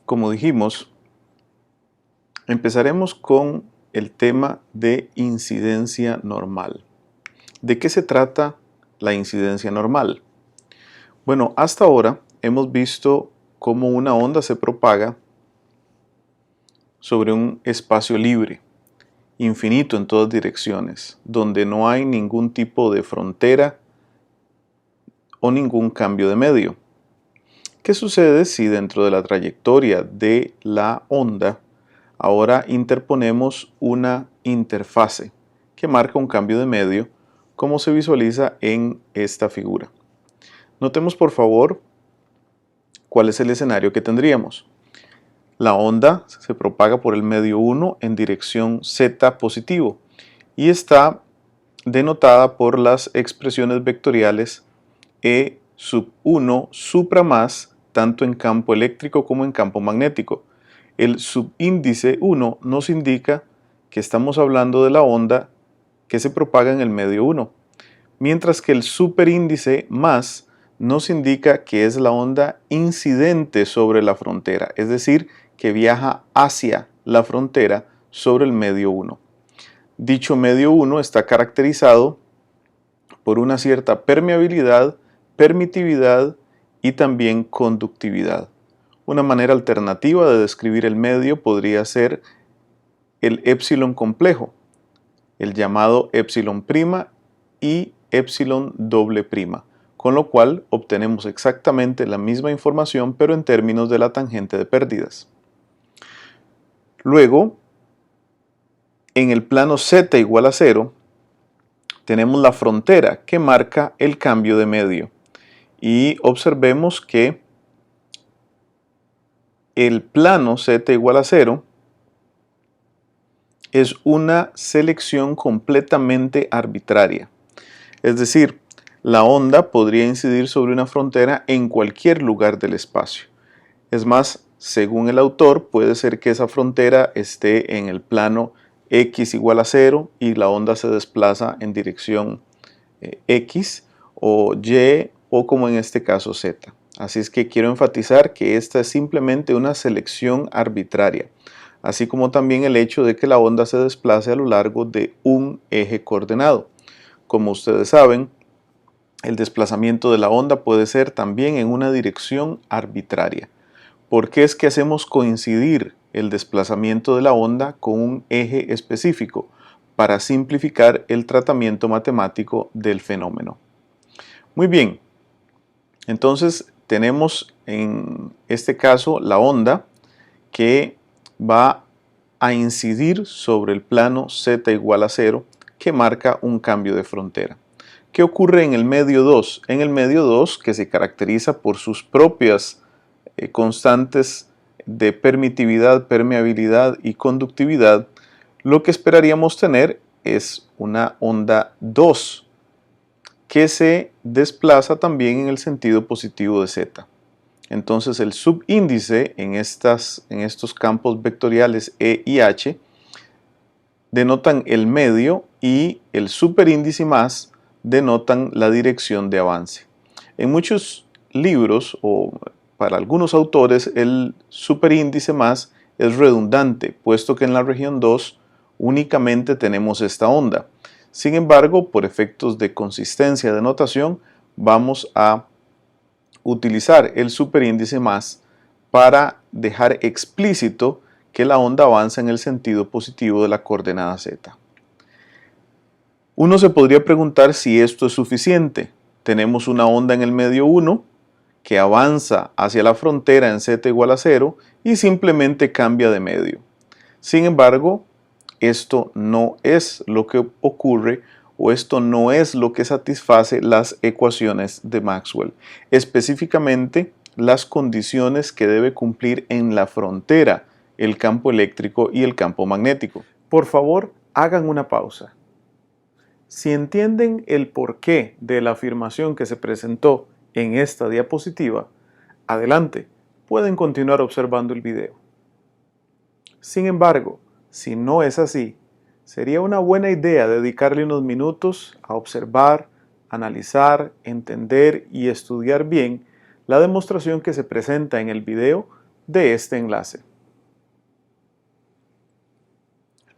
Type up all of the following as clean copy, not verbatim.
como dijimos, empezaremos con el tema de incidencia normal. ¿De qué se trata la incidencia normal? Bueno, hasta ahora hemos visto cómo una onda se propaga sobre un espacio libre, infinito en todas direcciones, donde no hay ningún tipo de frontera o ningún cambio de medio. ¿Qué sucede si dentro de la trayectoria de la onda ahora interponemos una interfase que marca un cambio de medio, como se visualiza en esta figura? Notemos por favor cuál es el escenario que tendríamos. La onda se propaga por el medio 1 en dirección z positivo y está denotada por las expresiones vectoriales E sub 1 supra más, tanto en campo eléctrico como en campo magnético. El subíndice 1 nos indica que estamos hablando de la onda que se propaga en el medio 1, mientras que el superíndice más nos indica que es la onda incidente sobre la frontera, es decir, que viaja hacia la frontera sobre el medio 1. Dicho medio 1 está caracterizado por una cierta permeabilidad, permitividad y también conductividad. Una manera alternativa de describir el medio podría ser el épsilon complejo, el llamado épsilon prima y épsilon doble prima, con lo cual obtenemos exactamente la misma información pero en términos de la tangente de pérdidas. Luego, en el plano z igual a 0, tenemos la frontera que marca el cambio de medio. Y observemos que el plano z igual a 0 es una selección completamente arbitraria. Es decir, la onda podría incidir sobre una frontera en cualquier lugar del espacio. Es más, según el autor, puede ser que esa frontera esté en el plano x igual a 0 y la onda se desplaza en dirección x o y o como en este caso z. Así es que quiero enfatizar que esta es simplemente una selección arbitraria, así como también el hecho de que la onda se desplace a lo largo de un eje coordenado. Como ustedes saben, el desplazamiento de la onda puede ser también en una dirección arbitraria. ¿Por qué es que hacemos coincidir el desplazamiento de la onda con un eje específico? Para simplificar el tratamiento matemático del fenómeno. Muy bien, entonces tenemos en este caso la onda que va a incidir sobre el plano z igual a 0 que marca un cambio de frontera. ¿Qué ocurre en el medio 2? En el medio 2, que se caracteriza por sus propias constantes de permitividad, permeabilidad y conductividad, lo que esperaríamos tener es una onda 2 que se desplaza también en el sentido positivo de z. Entonces el subíndice en estos campos vectoriales E y H denotan el medio y el superíndice más denotan la dirección de avance. En muchos libros o para algunos autores el superíndice más es redundante, puesto que en la región 2 únicamente tenemos esta onda. Sin embargo, por efectos de consistencia de notación, vamos a utilizar el superíndice más para dejar explícito que la onda avanza en el sentido positivo de la coordenada z. Uno se podría preguntar si esto es suficiente. Tenemos una onda en el medio 1 que avanza hacia la frontera en z igual a 0 y simplemente cambia de medio. Sin embargo, esto no es lo que ocurre o esto no es lo que satisface las ecuaciones de Maxwell, específicamente las condiciones que debe cumplir en la frontera el campo eléctrico y el campo magnético. Por favor, hagan una pausa. Si entienden el porqué de la afirmación que se presentó en esta diapositiva, adelante, pueden continuar observando el video. Sin embargo, si no es así, sería una buena idea dedicarle unos minutos a observar, analizar, entender y estudiar bien la demostración que se presenta en el video de este enlace.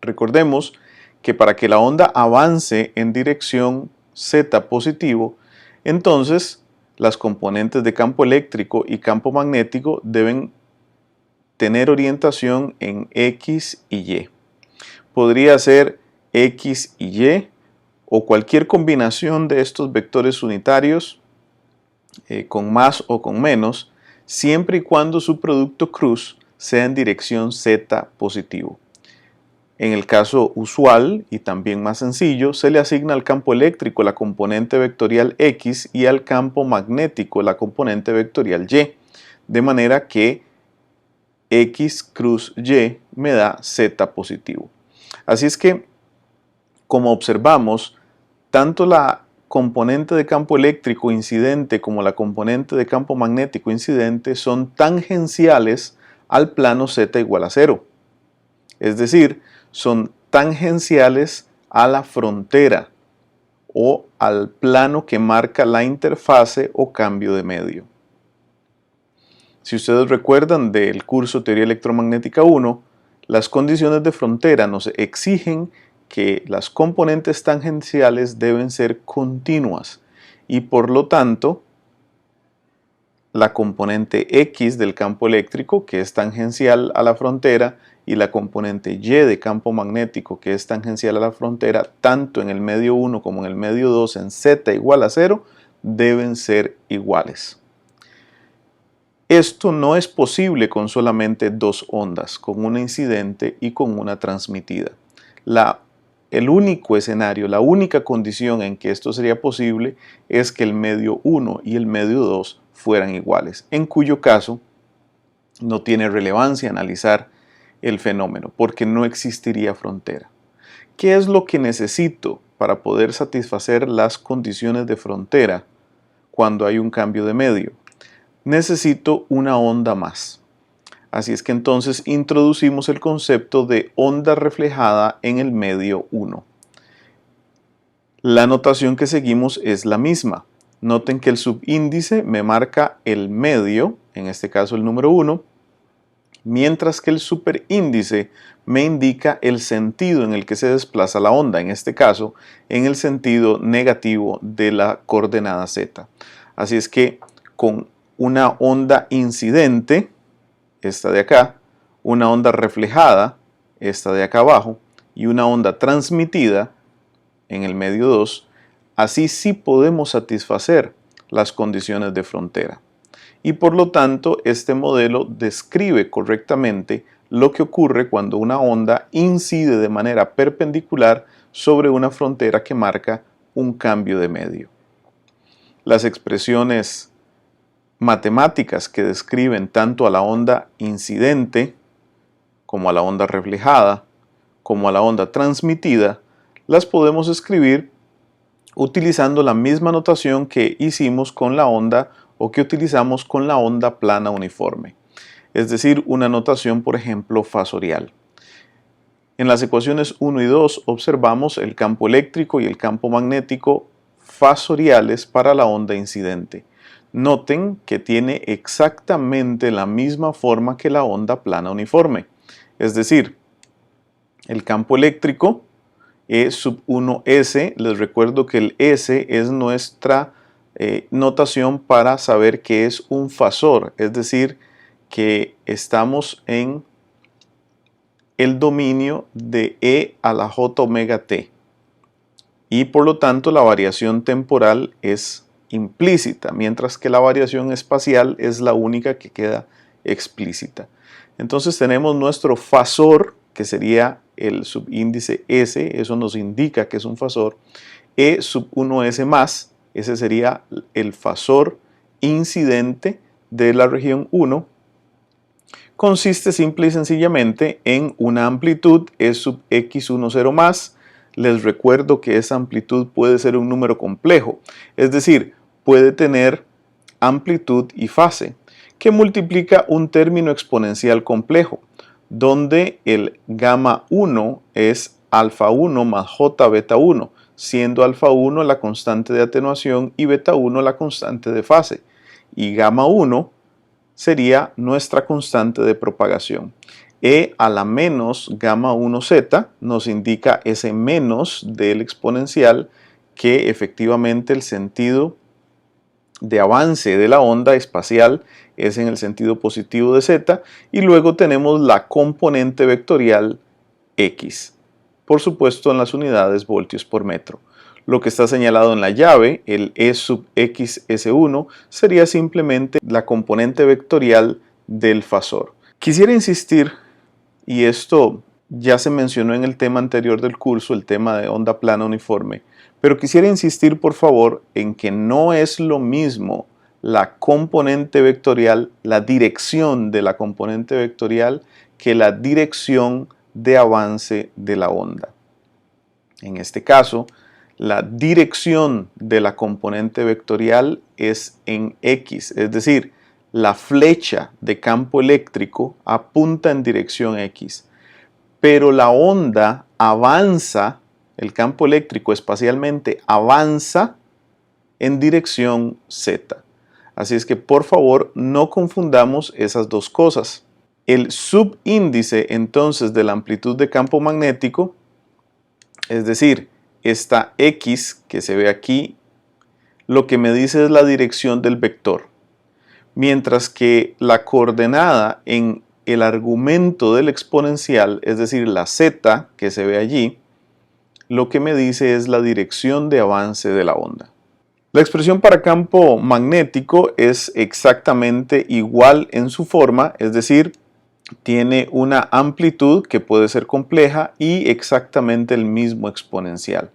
Recordemos que para que la onda avance en dirección Z positivo, entonces las componentes de campo eléctrico y campo magnético deben tener orientación en X y Y. Podría ser X y Y o cualquier combinación de estos vectores unitarios con más o con menos, siempre y cuando su producto cruz sea en dirección Z positivo. En el caso usual y también más sencillo, se le asigna al campo eléctrico la componente vectorial X y al campo magnético la componente vectorial Y, de manera que X cruz Y me da Z positivo. Así es que, como observamos, tanto la componente de campo eléctrico incidente como la componente de campo magnético incidente son tangenciales al plano Z igual a 0. Es decir, son tangenciales a la frontera o al plano que marca la interfase o cambio de medio. Si ustedes recuerdan del curso Teoría Electromagnética 1, las condiciones de frontera nos exigen que las componentes tangenciales deben ser continuas y por lo tanto la componente X del campo eléctrico, que es tangencial a la frontera, y la componente Y de campo magnético, que es tangencial a la frontera, tanto en el medio 1 como en el medio 2 en Z igual a 0, deben ser iguales. Esto no es posible con solamente dos ondas, con una incidente y con una transmitida. El único escenario, la única condición en que esto sería posible es que el medio 1 y el medio 2 fueran iguales, en cuyo caso no tiene relevancia analizar el fenómeno porque no existiría frontera. ¿Qué es lo que necesito para poder satisfacer las condiciones de frontera cuando hay un cambio de medio? Necesito una onda más. Así es que entonces introducimos el concepto de onda reflejada en el medio 1. La notación que seguimos es la misma. Noten que el subíndice me marca el medio, en este caso el número 1, mientras que el superíndice me indica el sentido en el que se desplaza la onda, en este caso en el sentido negativo de la coordenada Z. Así es que con una onda incidente, esta de acá, una onda reflejada, esta de acá abajo, y una onda transmitida en el medio 2, así sí podemos satisfacer las condiciones de frontera. Y por lo tanto, este modelo describe correctamente lo que ocurre cuando una onda incide de manera perpendicular sobre una frontera que marca un cambio de medio. Las expresiones matemáticas que describen tanto a la onda incidente como a la onda reflejada como a la onda transmitida las podemos escribir utilizando la misma notación que hicimos con la onda o que utilizamos con la onda plana uniforme, es decir, una notación, por ejemplo, fasorial. En las ecuaciones 1 y 2 observamos el campo eléctrico y el campo magnético fasoriales para la onda incidente. Noten que tiene exactamente la misma forma que la onda plana uniforme, es decir, el campo eléctrico E sub 1S, les recuerdo que el S es nuestra notación para saber que es un fasor, es decir, que estamos en el dominio de E a la J omega T y por lo tanto la variación temporal es implícita, mientras que la variación espacial es la única que queda explícita. Entonces tenemos nuestro fasor, que sería el subíndice S, eso nos indica que es un fasor, E sub 1S más, ese sería el fasor incidente de la región 1, consiste simple y sencillamente en una amplitud E sub x10 más. Les recuerdo que esa amplitud puede ser un número complejo, es decir, puede tener amplitud y fase, que multiplica un término exponencial complejo, donde el gamma 1 es alfa 1 más j beta 1, siendo alfa 1 la constante de atenuación y beta 1 la constante de fase, y gamma 1 sería nuestra constante de propagación. E a la menos gamma 1z nos indica ese menos del exponencial, que efectivamente el sentido de avance de la onda espacial es en el sentido positivo de z, y luego tenemos la componente vectorial x, por supuesto en las unidades voltios por metro. Lo que está señalado en la llave, el E sub x S1, sería simplemente la componente vectorial del fasor. Quisiera insistir, y esto ya se mencionó en el tema anterior del curso, el tema de onda plana uniforme, pero quisiera insistir por favor en que no es lo mismo la componente vectorial, la dirección de la componente vectorial, que la dirección de avance de la onda. En este caso, la dirección de la componente vectorial es en X, es decir, la flecha de campo eléctrico apunta en dirección X, pero la onda avanza, el campo eléctrico espacialmente avanza en dirección Z. Así es que por favor no confundamos esas dos cosas. El subíndice entonces de la amplitud de campo magnético, es decir, esta X que se ve aquí, lo que me dice es la dirección del vector, mientras que la coordenada en el argumento del exponencial, es decir, la Z que se ve allí, lo que me dice es la dirección de avance de la onda. La expresión para campo magnético es exactamente igual en su forma, es decir, tiene una amplitud que puede ser compleja y exactamente el mismo exponencial.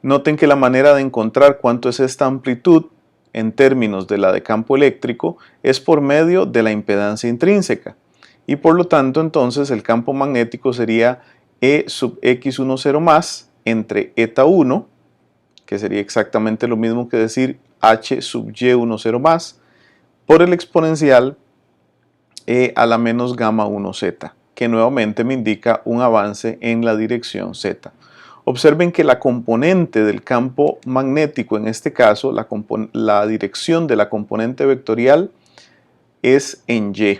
Noten que la manera de encontrar cuánto es esta amplitud en términos de la de campo eléctrico es por medio de la impedancia intrínseca, y por lo tanto entonces el campo magnético sería E sub x10 más entre eta 1, que sería exactamente lo mismo que decir h sub y10 más, por el exponencial E a la menos gamma 1z, que nuevamente me indica un avance en la dirección z. Observen que la componente del campo magnético, en este caso, la dirección de la componente vectorial es en Y.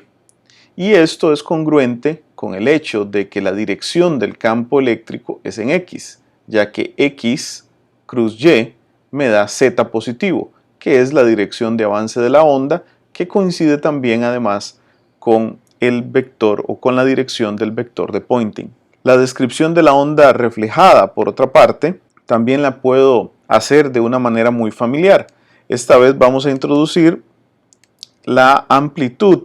Y esto es congruente con el hecho de que la dirección del campo eléctrico es en X, ya que X cruz Y me da Z positivo, que es la dirección de avance de la onda, que coincide también además con el vector o con la dirección del vector de Poynting. La descripción de la onda reflejada, por otra parte, también la puedo hacer de una manera muy familiar. Esta vez vamos a introducir la amplitud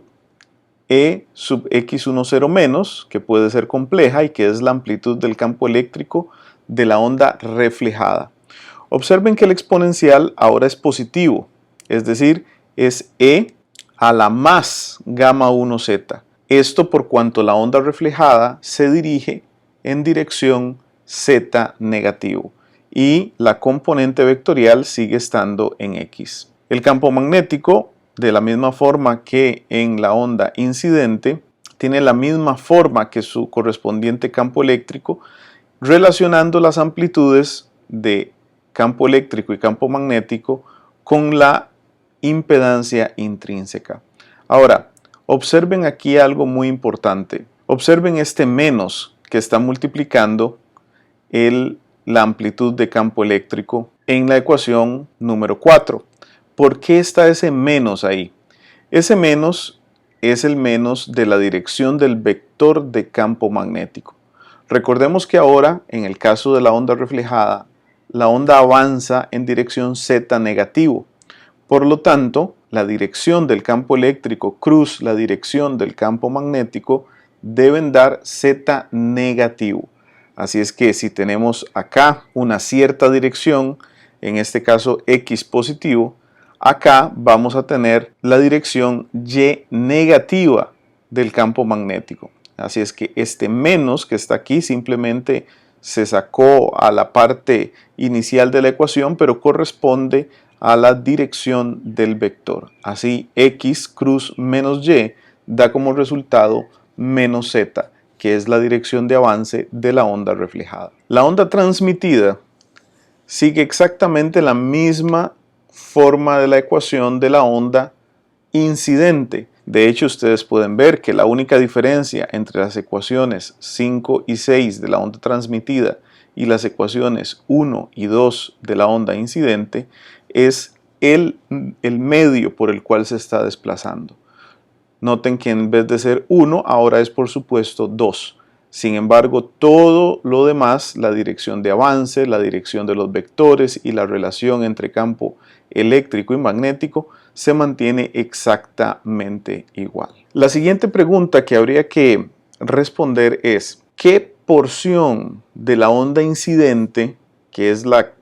E sub x10 menos, que puede ser compleja y que es la amplitud del campo eléctrico de la onda reflejada. Observen que el exponencial ahora es positivo, es decir, es E a la más gamma 1z. Esto por cuanto la onda reflejada se dirige en dirección z negativo y la componente vectorial sigue estando en X. El campo magnético, de la misma forma que en la onda incidente, tiene la misma forma que su correspondiente campo eléctrico, relacionando las amplitudes de campo eléctrico y campo magnético con la impedancia intrínseca. Ahora, observen aquí algo muy importante. Observen este menos que está multiplicando la amplitud de campo eléctrico en la ecuación número 4. ¿Por qué está ese menos ahí? Ese menos es el menos de la dirección del vector de campo magnético. Recordemos que ahora, en el caso de la onda reflejada, la onda avanza en dirección z negativo. Por lo tanto, la dirección del campo eléctrico cruz la dirección del campo magnético deben dar z negativo. Así es que si tenemos acá una cierta dirección, en este caso x positivo, acá vamos a tener la dirección y negativa del campo magnético. Así es que este menos que está aquí simplemente se sacó a la parte inicial de la ecuación, pero corresponde a la dirección del vector. Así x cruz menos y da como resultado menos z, que es la dirección de avance de la onda reflejada. La onda transmitida sigue exactamente la misma forma de la ecuación de la onda incidente. De hecho, ustedes pueden ver que la única diferencia entre las ecuaciones 5 y 6 de la onda transmitida y las ecuaciones 1 y 2 de la onda incidente es el medio por el cual se está desplazando. Noten que en vez de ser 1, ahora es por supuesto 2. Sin embargo, todo lo demás, la dirección de avance, la dirección de los vectores y la relación entre campo eléctrico y magnético se mantiene exactamente igual. La siguiente pregunta que habría que responder es: ¿qué porción de la onda incidente, que es la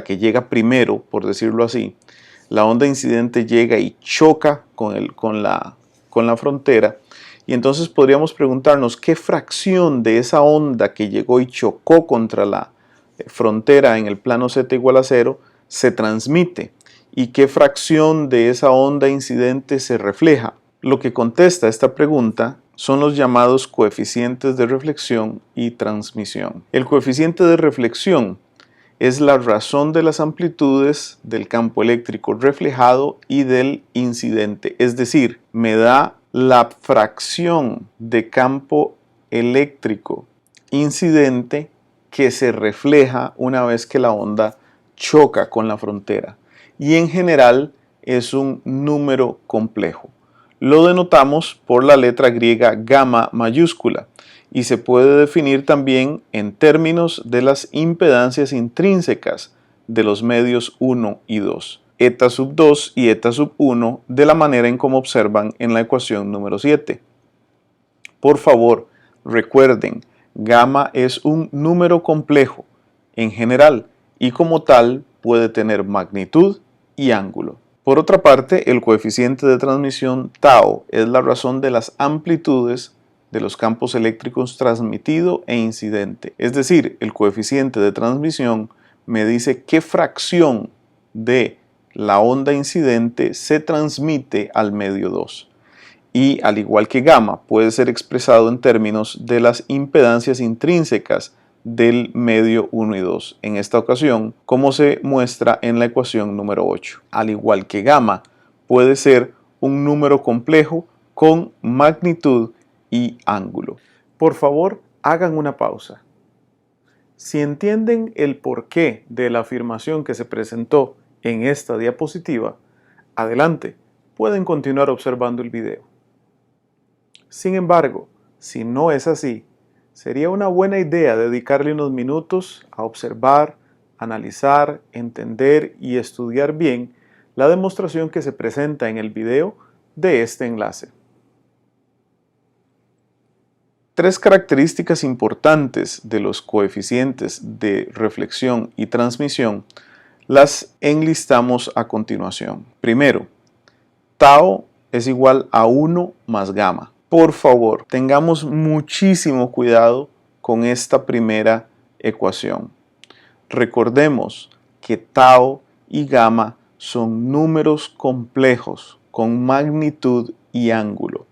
que llega primero, por decirlo así, la onda incidente llega y choca con la frontera? Y entonces podríamos preguntarnos qué fracción de esa onda que llegó y chocó contra la frontera en el plano z igual a 0 se transmite y qué fracción de esa onda incidente se refleja. Lo que contesta esta pregunta son los llamados coeficientes de reflexión y transmisión. El coeficiente de reflexión es la razón de las amplitudes del campo eléctrico reflejado y del incidente, es decir, me da la fracción de campo eléctrico incidente que se refleja una vez que la onda choca con la frontera. Y en general es un número complejo. Lo denotamos por la letra griega gamma mayúscula y se puede definir también en términos de las impedancias intrínsecas de los medios 1 y 2. Eta sub 2 y eta sub 1 de la manera en como observan en la ecuación número 7. Por favor, recuerden, gamma es un número complejo en general y como tal puede tener magnitud y ángulo. Por otra parte, el coeficiente de transmisión tau es la razón de las amplitudes de los campos eléctricos transmitido e incidente. Es decir, el coeficiente de transmisión me dice qué fracción de la onda incidente se transmite al medio 2. Y al igual que gamma, puede ser expresado en términos de las impedancias intrínsecas del medio 1 y 2. En esta ocasión, como se muestra en la ecuación número 8. Al igual que gamma, puede ser un número complejo con magnitud y ángulo. Por favor, hagan una pausa. Si entienden el porqué de la afirmación que se presentó en esta diapositiva, adelante, pueden continuar observando el video. Sin embargo, si no es así, sería una buena idea dedicarle unos minutos a observar, analizar, entender y estudiar bien la demostración que se presenta en el video de este enlace. Tres características importantes de los coeficientes de reflexión y transmisión las enlistamos a continuación. Primero, tau es igual a 1 más gamma. Por favor, tengamos muchísimo cuidado con esta primera ecuación. Recordemos que tau y gamma son números complejos con magnitud y ángulo.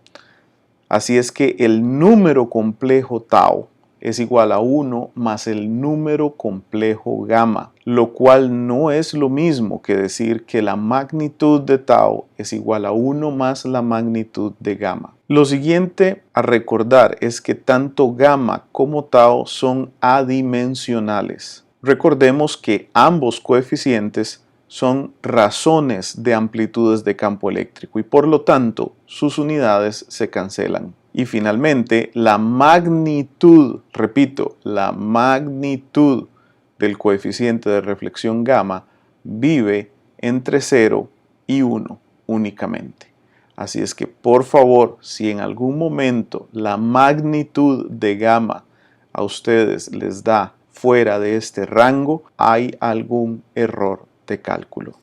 Así es que el número complejo tau es igual a 1 más el número complejo gamma, lo cual no es lo mismo que decir que la magnitud de tau es igual a 1 más la magnitud de gamma. Lo siguiente a recordar es que tanto gamma como tau son adimensionales. Recordemos que ambos coeficientes son razones de amplitudes de campo eléctrico y por lo tanto sus unidades se cancelan. Y finalmente, la magnitud, repito, la magnitud del coeficiente de reflexión gamma vive entre 0 y 1 únicamente. Así es que, por favor, si en algún momento la magnitud de gamma a ustedes les da fuera de este rango, hay algún error de cálculo.